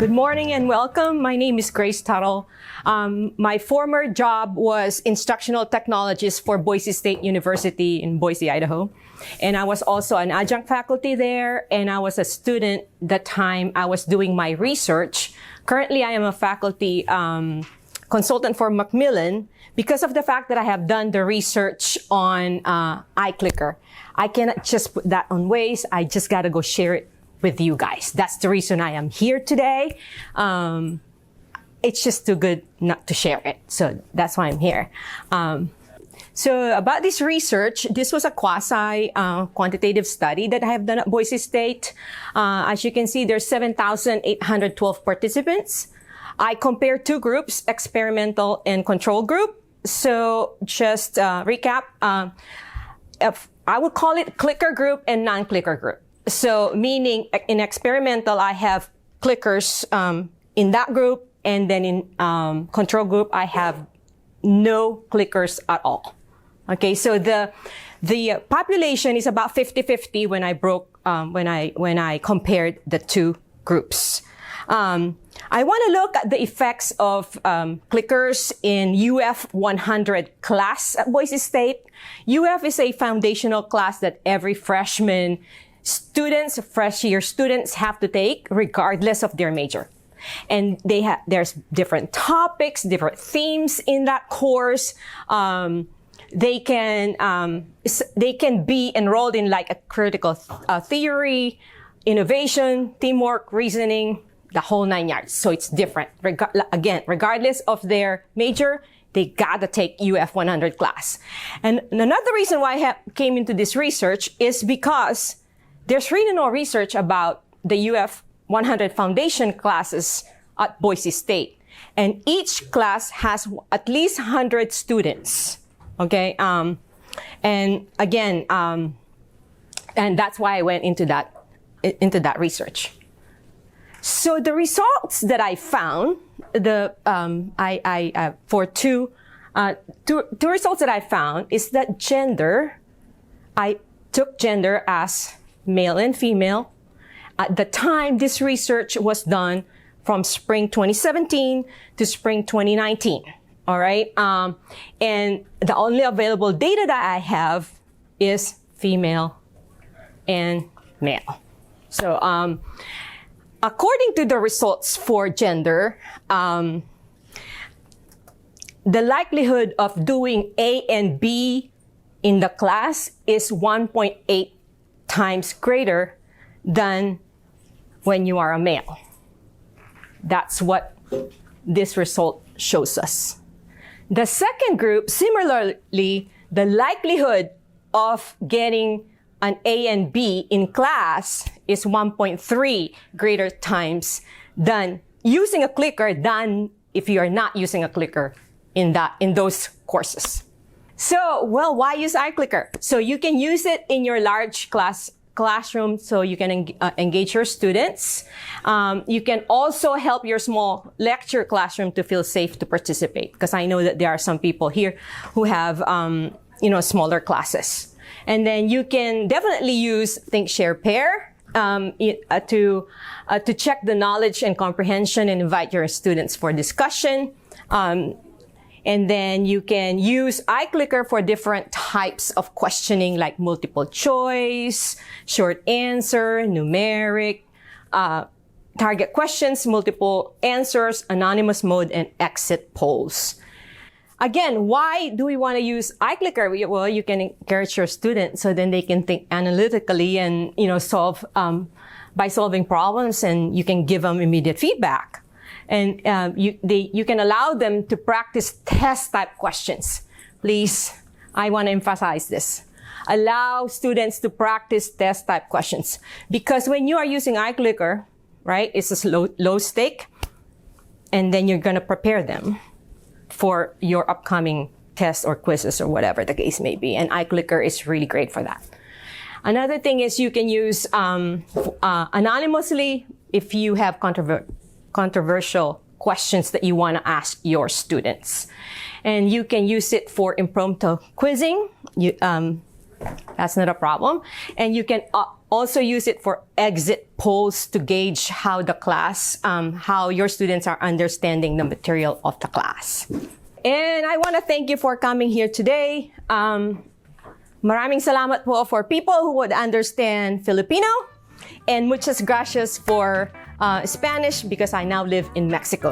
Good morning and welcome. My name is Grace Tuttle. My former job was instructional technologist for Boise State University in Boise, Idaho. And I was also an adjunct faculty there, and I was a student the time I was doing my research. Currently, I am a faculty consultant for Macmillan because of the fact that I have done the research on iClicker. I cannot just put that on Waze. I just got to go share it with you guys. That's the reason I am here today. It's just too good not to share it. So that's why I'm here. So about this research, this was a quasi-quantitative study that I have done at Boise State. As you can see, there's 7,812 participants. I compared two groups, experimental and control group. So just recap, I would call it clicker group and non-clicker group. So meaning in experimental, I have clickers in that group, and then in control group, I have no clickers at all. Okay, so the population is about 50-50 when I broke when I compared the two groups. I want to look at the effects of clickers in UF 100 class at Boise State. UF is a foundational class that every freshman students, fresh year students have to take regardless of their major. And there's different topics, different themes in that course. They can be enrolled in like a critical theory, innovation, teamwork, reasoning, the whole 9 yards. So it's different. Again, regardless of their major, they gotta take UF 100 class. And another reason why I came into this research is because there's really no research about the UF 100 foundation classes at Boise State. And each class has at least 100 students. Okay? And again, and that's why I went into that research. So the results that I found, for two results that I found is that gender, I took gender as male and female. At the time, this research was done from spring 2017 to spring 2019. All right. And the only available data that I have is female and male. So, according to the results for gender, the likelihood of doing A and B in the class is 1.8 times greater than when you are a male. That's what this result shows us. The second group, similarly, the likelihood of getting an A and B in class is 1.3 greater times than using a clicker than if you are not using a clicker in those courses. So, well, why use iClicker? So you can use it in your large classroom so you can engage your students. You can also help your small lecture classroom to feel safe to participate, because I know that there are some people here who have, smaller classes. And then you can definitely use Think, Share, Pair to check the knowledge and comprehension and invite your students for discussion. And then you can use iClicker for different types of questioning like multiple choice, short answer, numeric, target questions, multiple answers, anonymous mode, and exit polls. Again, why do we want to use iClicker? Well, you can encourage your students so then they can think analytically and, solve by solving problems, and you can give them immediate feedback. And you can allow them to practice test-type questions. Please, I want to emphasize this. Allow students to practice test-type questions. Because when you are using iClicker, right, it's a low stake, and then you're going to prepare them for your upcoming tests or quizzes or whatever the case may be. And iClicker is really great for that. Another thing is you can use anonymously if you have controversial questions that you want to ask your students. And you can use it for impromptu quizzing, That's not a problem. And you can also use it for exit polls to gauge how the class, how your students are understanding the material of the class. And I want to thank you for coming here today. Maraming salamat po for people who would understand Filipino. And muchas gracias for Spanish because I now live in Mexico.